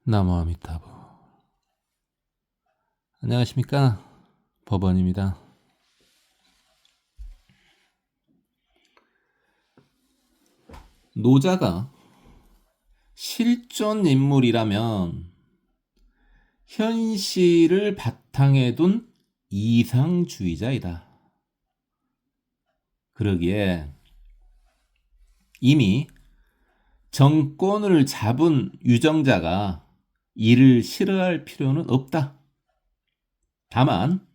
나무아미타부. 안녕하십니까, 법원입니다. 노자가 실존 인물이라면 현실을 바탕에 둔 이상주의자이다. 그러기에 이미 정권을 잡은 유정자가 이를 싫어할 필요는 없다. 다만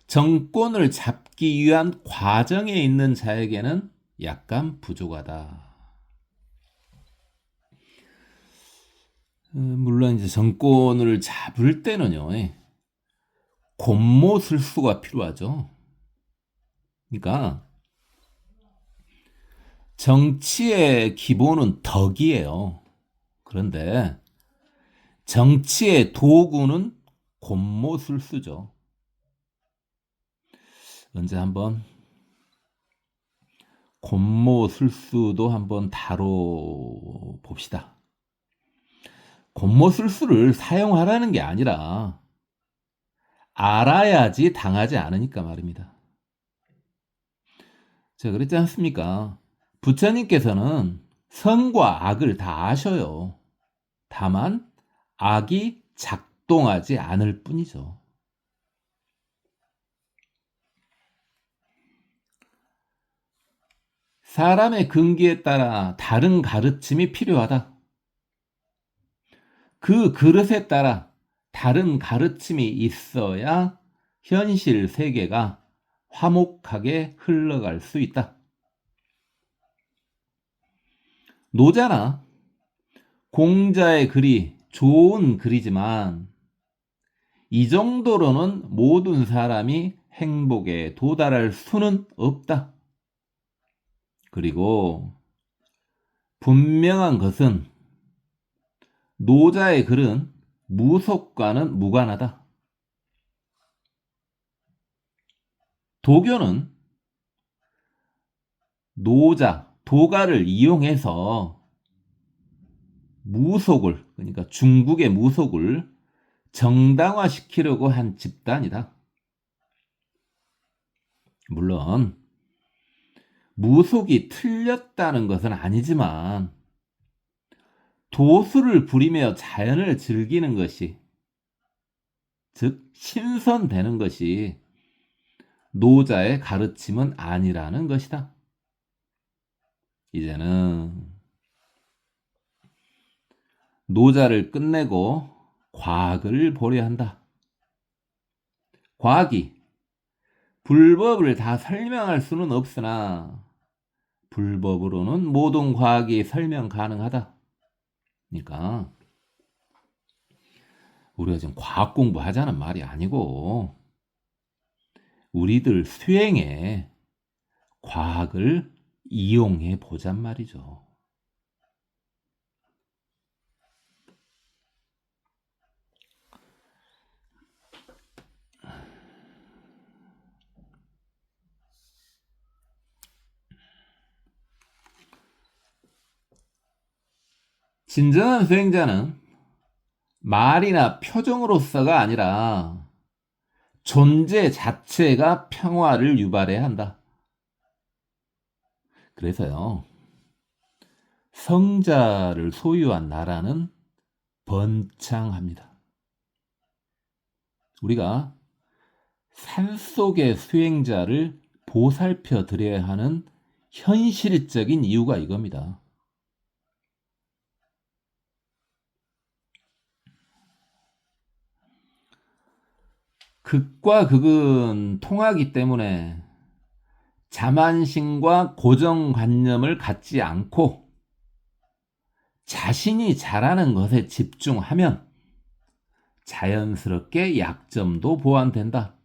정권을 잡기 위한 과정에 있는 자에게는 약간 부족하다. 물론 이제 정권을 잡을 때는요, 곤모술수가 필요하죠. 그러니까 정치의 기본은 덕이에요. 그런데 정치의 도구는 곤모술수죠. 언제 한번 곤모술수도 한번 다뤄봅시다. 곤모술수를 사용하라는 게 아니라 알아야지 당하지 않으니까 말입니다. 제가 그랬지 않습니까? 부처님께서는 선과 악을 다 아셔요. 다만 악이 작동하지 않을 뿐이죠. 사람의 근기에 따라 다른 가르침이 필요하다. 그 그릇에 따라 다른 가르침이 있어야 현실 세계가 화목하게 흘러갈 수 있다. 노자나 공자의 글이 좋은 글이지만 이 정도로는 모든 사람이 행복에 도달할 수는 없다. 그리고 분명한 것은 노자의 글은 무속과는 무관하다. 도교는 노자, 도가를 이용해서 무속을, 그러니까 중국의 무속을 정당화시키려고 한 집단이다. 물론 무속이 틀렸다는 것은 아니지만 도수를 부리며 자연을 즐기는 것이, 즉 신선되는 것이 노자의 가르침은 아니라는 것이다. 이제는 노자를 끝내고 과학을 보려 한다. 과학이 불법을 다 설명할 수는 없으나 불법으로는 모든 과학이 설명 가능하다. 그러니까 우리가 지금 과학 공부하자는 말이 아니고 우리들 수행에 과학을 이용해 보잔 말이죠. 진정한 수행자는 말이나 표정으로서가 아니라 존재 자체가 평화를 유발해야 한다. 그래서요, 성자를 소유한 나라는 번창합니다. 우리가 산속의 수행자를 보살펴 드려야 하는 현실적인 이유가 이겁니다. 극과 극은 통하기 때문에 자만심과 고정관념을 갖지 않고 자신이 잘하는 것에 집중하면 자연스럽게 약점도 보완된다.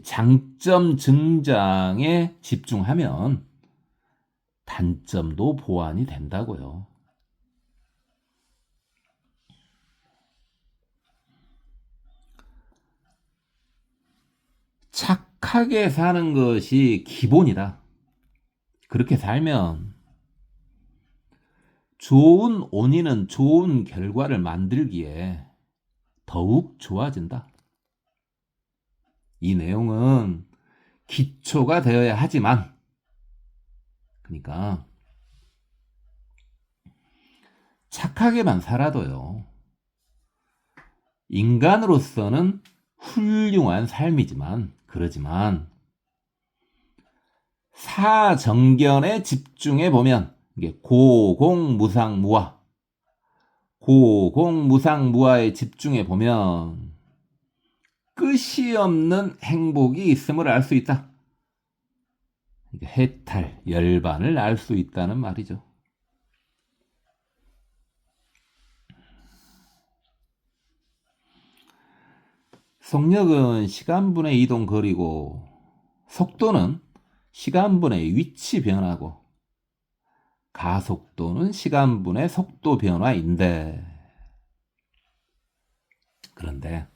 장점 증장에 집중하면 단점도 보완이 된다고요. 착하게 사는 것이 기본이다. 그렇게 살면 좋은 원인은 좋은 결과를 만들기에 더욱 좋아진다. 이 내용은 기초가 되어야 하지만, 그러니까 착하게만 살아도요, 인간으로서는 훌륭한 삶이지만, 그러지만 사정견에 집중해 보면 이게 고공무상무화, 고공무상무화에 집중해 보면 끝이 없는 행복이 있음을 알 수 있다. 해탈, 열반을 알 수 있다는 말이죠. 속력은 시간분의 이동 거리고, 속도는 시간분의 위치 변화고, 가속도는 시간분의 속도 변화인데, 그런데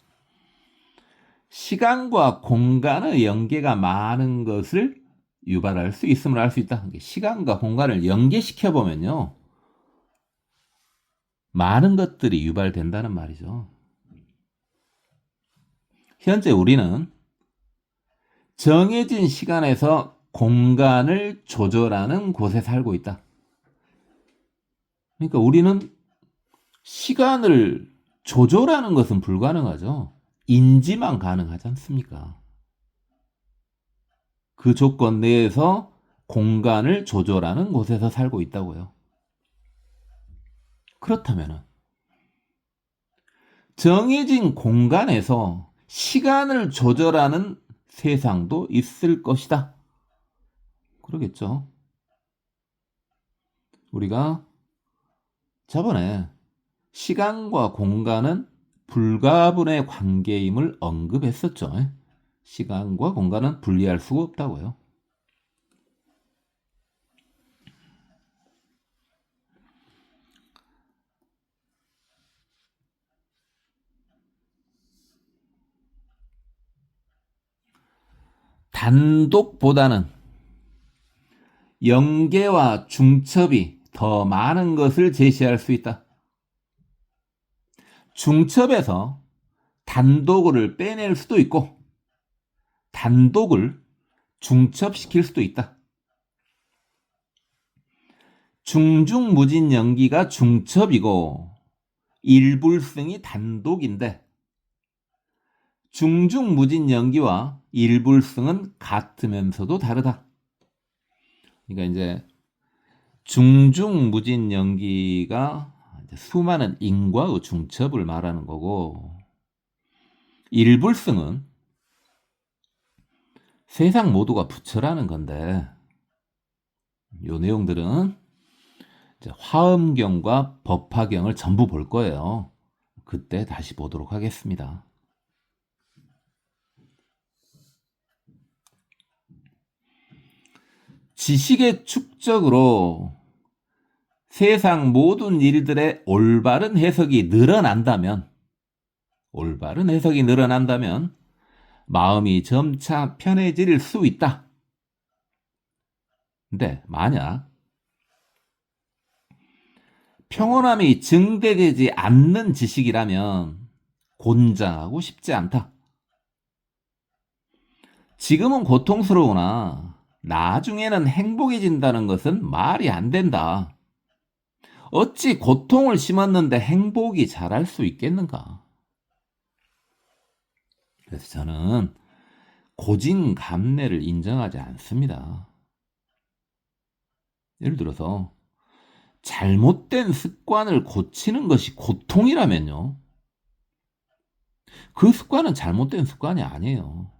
시간과 공간의 연계가 많은 것을 유발할 수 있음을 알 수 있다. 시간과 공간을 연계시켜 보면요, 많은 것들이 유발된다는 말이죠. 현재 우리는 정해진 시간에서 공간을 조절하는 곳에 살고 있다. 그러니까 우리는 시간을 조절하는 것은 불가능하죠. 인지만 가능하지 않습니까? 그 조건 내에서 공간을 조절하는 곳에서 살고 있다고요. 그렇다면 정해진 공간에서 시간을 조절하는 세상도 있을 것이다. 그러겠죠. 우리가 저번에 시간과 공간은 불가분의 관계임을 언급했었죠. 시간과 공간은 분리할 수가 없다고요. 단독보다는 연계와 중첩이 더 많은 것을 제시할 수 있다. 중첩에서 단독을 빼낼 수도 있고, 단독을 중첩시킬 수도 있다. 중중무진연기가 중첩이고 일불승이 단독인데, 중중무진연기와 일불승은 같으면서도 다르다. 그러니까 이제 중중무진연기가 수많은 인과의 중첩을 말하는 거고, 일불승은 세상 모두가 부처라는 건데, 요 내용들은 이제 화엄경과 법화경을 전부 볼 거예요. 그때 다시 보도록 하겠습니다. 지식의 축적으로 세상 모든 일들의 올바른 해석이 늘어난다면, 마음이 점차 편해질 수 있다. 근데 만약 평온함이 증대되지 않는 지식이라면 곤장하고 싶지 않다. 지금은 고통스러우나 나중에는 행복해진다는 것은 말이 안 된다. 어찌 고통을 심었는데 행복이 자랄 수 있겠는가? 그래서 저는 고진감래를 인정하지 않습니다. 예를 들어서 잘못된 습관을 고치는 것이 고통이라면요, 그 습관은 잘못된 습관이 아니에요.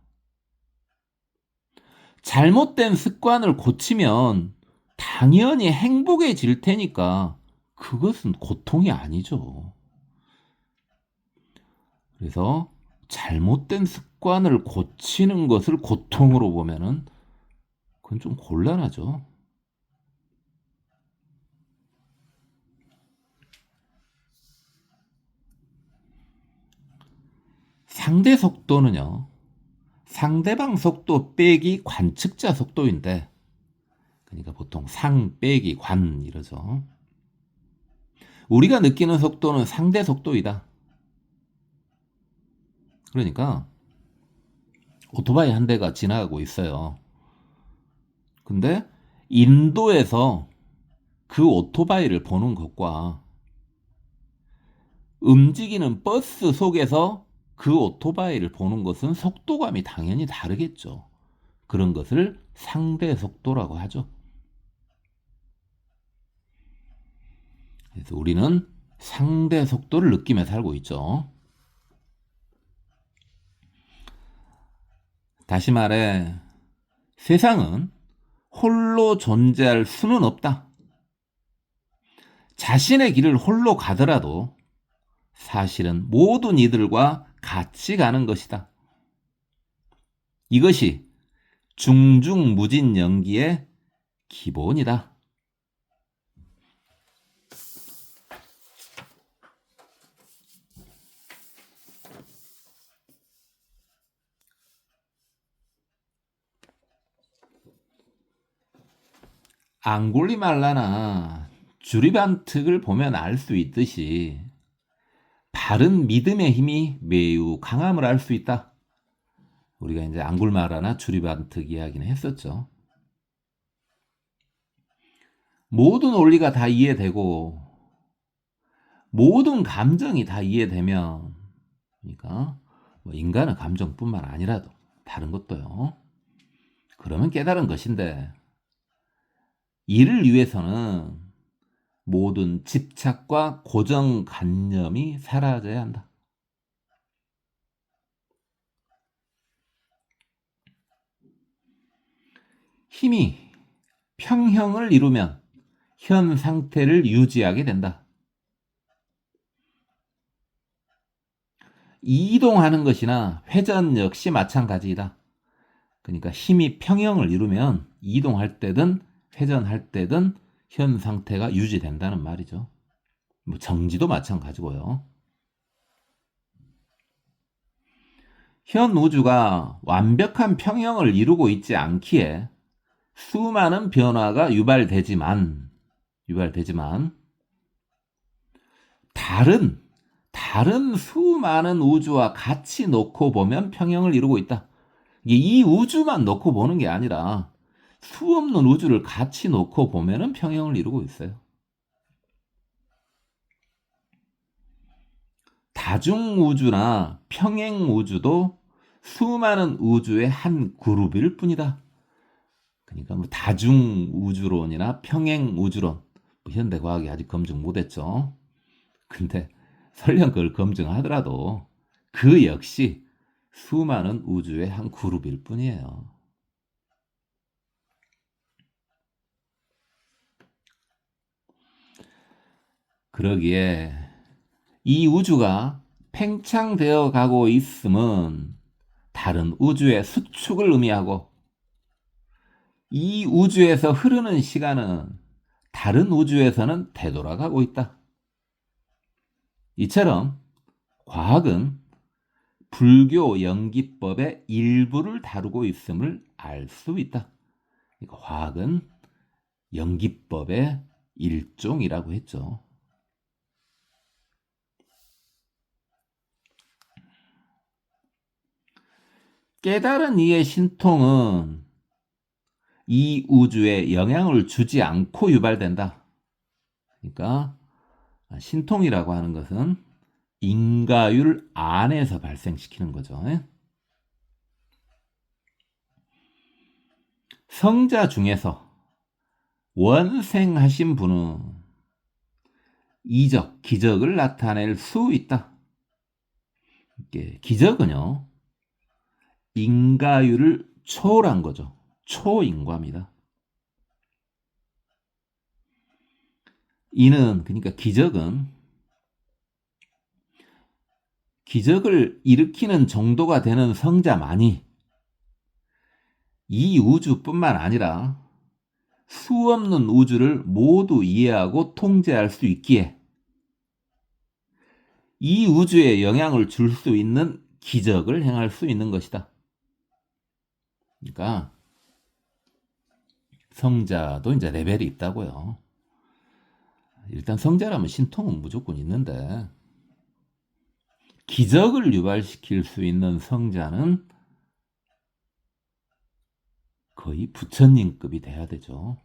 잘못된 습관을 고치면 당연히 행복해질 테니까 그것은 고통이 아니죠. 그래서 잘못된 습관을 고치는 것을 고통으로 보면은 그건 좀 곤란하죠. 상대 속도는요, 상대방 속도 빼기 관측자 속도인데, 그러니까 보통 상 빼기 관 이러죠. 우리가 느끼는 속도는 상대 속도이다. 그러니까 오토바이 한 대가 지나가고 있어요. 근데 인도에서 그 오토바이를 보는 것과 움직이는 버스 속에서 그 오토바이를 보는 것은 속도감이 당연히 다르겠죠. 그런 것을 상대 속도라고 하죠. 그래서 우리는 상대 속도를 느끼며 살고 있죠. 다시 말해, 세상은 홀로 존재할 수는 없다. 자신의 길을 홀로 가더라도 사실은 모든 이들과 같이 가는 것이다. 이것이 중중무진 연기의 기본이다. 앙골리말라나 주리반특을 보면 알 수 있듯이 바른 믿음의 힘이 매우 강함을 알 수 있다. 우리가 이제 앙골마라나 주리반특 이야기는 했었죠. 모든 원리가 다 이해되고 모든 감정이 다 이해되면, 그러니까 뭐 인간의 감정뿐만 아니라도 다른 것도요. 그러면 깨달은 것인데, 이를 위해서는 모든 집착과 고정관념이 사라져야 한다. 힘이 평형을 이루면 현 상태를 유지하게 된다. 이동하는 것이나 회전 역시 마찬가지이다. 그러니까 힘이 평형을 이루면 이동할 때든 회전할 때든 현 상태가 유지된다는 말이죠. 뭐 정지도 마찬가지고요. 현 우주가 완벽한 평형을 이루고 있지 않기에 수많은 변화가 유발되지만 다른 수많은 우주와 같이 놓고 보면 평형을 이루고 있다. 이 우주만 놓고 보는 게 아니라 수없는 우주를 같이 놓고 보면은 평형을 이루고 있어요. 다중우주나 평행우주도 수많은 우주의 한 그룹일 뿐이다. 그러니까 뭐 다중우주론이나 평행우주론, 뭐 현대과학이 아직 검증 못했죠. 근데 설령 그걸 검증하더라도 그 역시 수많은 우주의 한 그룹일 뿐이에요. 그러기에 이 우주가 팽창되어 가고 있음은 다른 우주의 수축을 의미하고, 이 우주에서 흐르는 시간은 다른 우주에서는 되돌아가고 있다. 이처럼 과학은 불교 연기법의 일부를 다루고 있음을 알 수 있다. 그러니까 과학은 연기법의 일종이라고 했죠. 깨달은 이의 신통은 이 우주에 영향을 주지 않고 유발된다. 그러니까 신통이라고 하는 것은 인가율 안에서 발생시키는 거죠. 성자 중에서 원생하신 분은 이적, 기적을 나타낼 수 있다. 기적은요, 인가율을 초월한 거죠. 초인과입니다. 이는, 그러니까 기적을 일으키는 정도가 되는 성자만이 이 우주뿐만 아니라 수없는 우주를 모두 이해하고 통제할 수 있기에 이 우주에 영향을 줄 수 있는 기적을 행할 수 있는 것이다. 그러니까 성자도 이제 레벨이 있다고요. 일단 성자라면 신통은 무조건 있는데 기적을 유발시킬 수 있는 성자는 거의 부처님급이 돼야 되죠.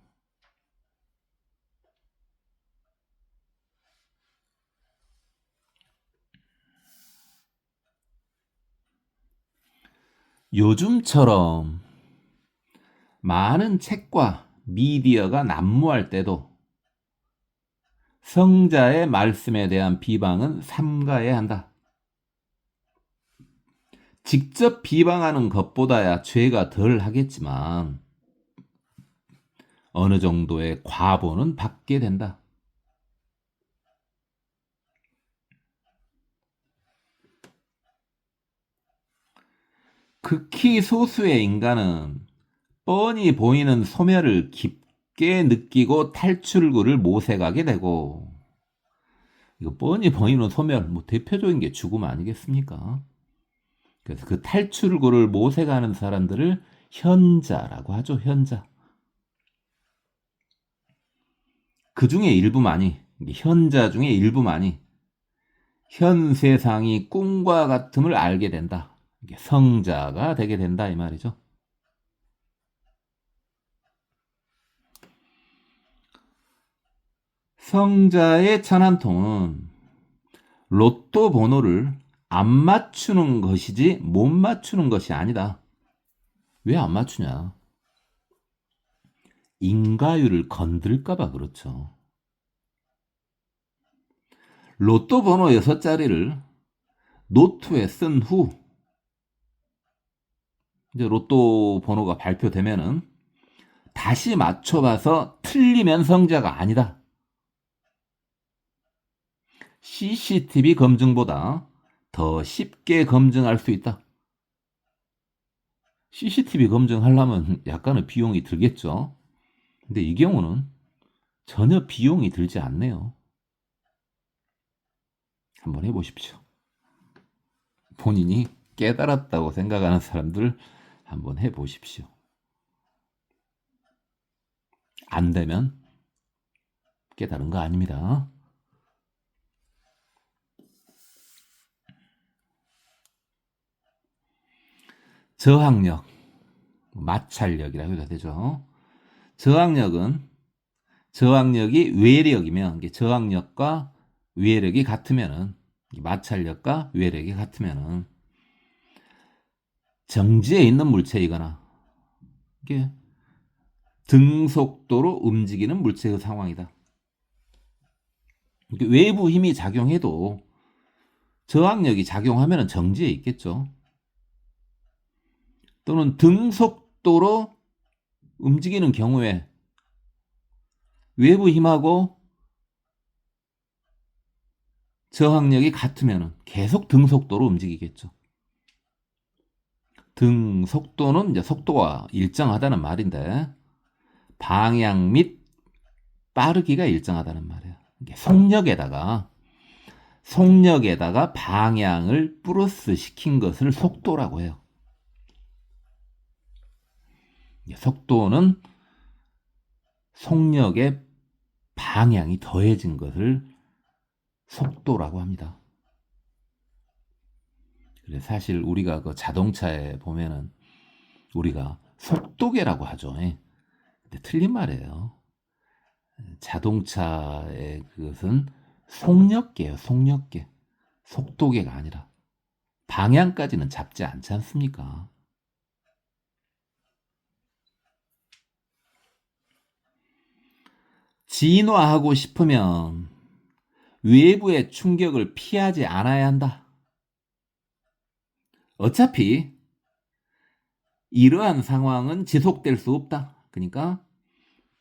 요즘처럼 많은 책과 미디어가 난무할 때도 성자의 말씀에 대한 비방은 삼가해야 한다. 직접 비방하는 것보다야 죄가 덜 하겠지만 어느 정도의 과보는 받게 된다. 극히 소수의 인간은 뻔히 보이는 소멸을 깊게 느끼고 탈출구를 모색하게 되고, 이거 뻔히 보이는 소멸, 뭐 대표적인 게 죽음 아니겠습니까? 그래서 그 탈출구를 모색하는 사람들을 현자라고 하죠. 현자. 그 중에 일부만이, 현자 중에 일부만이 현 세상이 꿈과 같음을 알게 된다. 이게 성자가 되게 된다 이 말이죠. 성자의 천한통은 로또 번호를 안 맞추는 것이지 못 맞추는 것이 아니다. 왜 안 맞추냐? 인가율을 건들까봐 그렇죠. 로또 번호 6자리를 노트에 쓴 후 이제 로또 번호가 발표되면은 다시 맞춰봐서 틀리면 성자가 아니다. CCTV 검증보다 더 쉽게 검증할 수 있다. CCTV 검증하려면 약간의 비용이 들겠죠. 근데 이 경우는 전혀 비용이 들지 않네요. 한번 해보십시오. 본인이 깨달았다고 생각하는 사람들 한번 해보십시오. 안 되면 깨달은 거 아닙니다. 저항력, 마찰력이라고 해도 되죠. 저항력이 외력이면 저항력과 외력이 같으면은 마찰력과 외력이 같으면은 정지에 있는 물체이거나 이게 등속도로 움직이는 물체의 상황이다. 외부 힘이 작용해도 저항력이 작용하면 정지에 있겠죠. 또는 등속도로 움직이는 경우에 외부 힘하고 저항력이 같으면 계속 등속도로 움직이겠죠. 등속도는 이제 속도가 일정하다는 말인데 방향 및 빠르기가 일정하다는 말이에요. 속력에다가 방향을 플러스 시킨 것을 속도라고 해요. 속도는 속력의 방향이 더해진 것을 속도라고 합니다. 그래서 사실 우리가 그 자동차에 보면은 우리가 속도계라고 하죠. 근데 틀린 말이에요. 자동차의 그것은 속력계예요. 속력계. 속도계가 아니라 방향까지는 잡지 않지 않습니까? 진화하고 싶으면 외부의 충격을 피하지 않아야 한다. 어차피 이러한 상황은 지속될 수 없다. 그러니까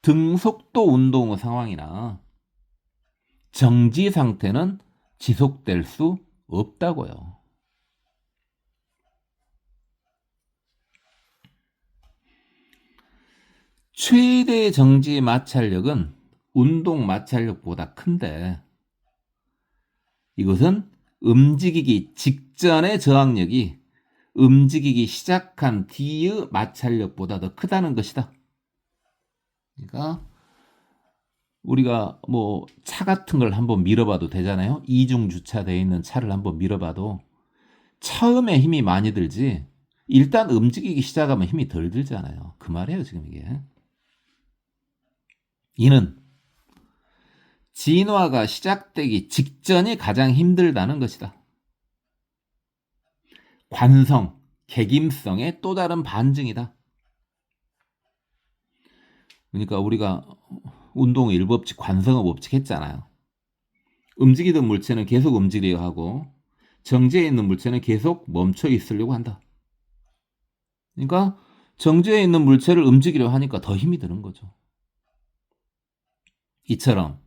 등속도 운동의 상황이나 정지 상태는 지속될 수 없다고요. 최대 정지 마찰력은 운동 마찰력보다 큰데 이것은 움직이기 직전의 저항력이 움직이기 시작한 뒤의 마찰력보다 더 크다는 것이다. 그러니까 우리가 뭐 차 같은 걸 한번 밀어봐도 되잖아요. 이중 주차되어 있는 차를 한번 밀어봐도 처음에 힘이 많이 들지 일단 움직이기 시작하면 힘이 덜 들잖아요. 그 말이에요, 지금 이게. 이는 진화가 시작되기 직전이 가장 힘들다는 것이다. 관성, 개김성의 또 다른 반증이다. 그러니까 우리가 운동의 일법칙, 관성의 법칙 했잖아요. 움직이던 물체는 계속 움직이려고 하고 정지해 있는 물체는 계속 멈춰 있으려고 한다. 그러니까 정지해 있는 물체를 움직이려고 하니까 더 힘이 드는 거죠. 이처럼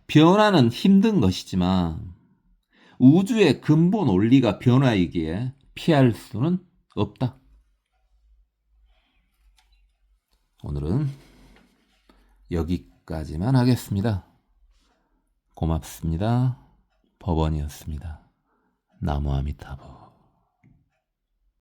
변화는 힘든 것이지만 우주의 근본 원리가 변화이기에 피할 수는 없다. 오늘은 여기까지만 하겠습니다. 고맙습니다. 법원이었습니다. 나무아미타불.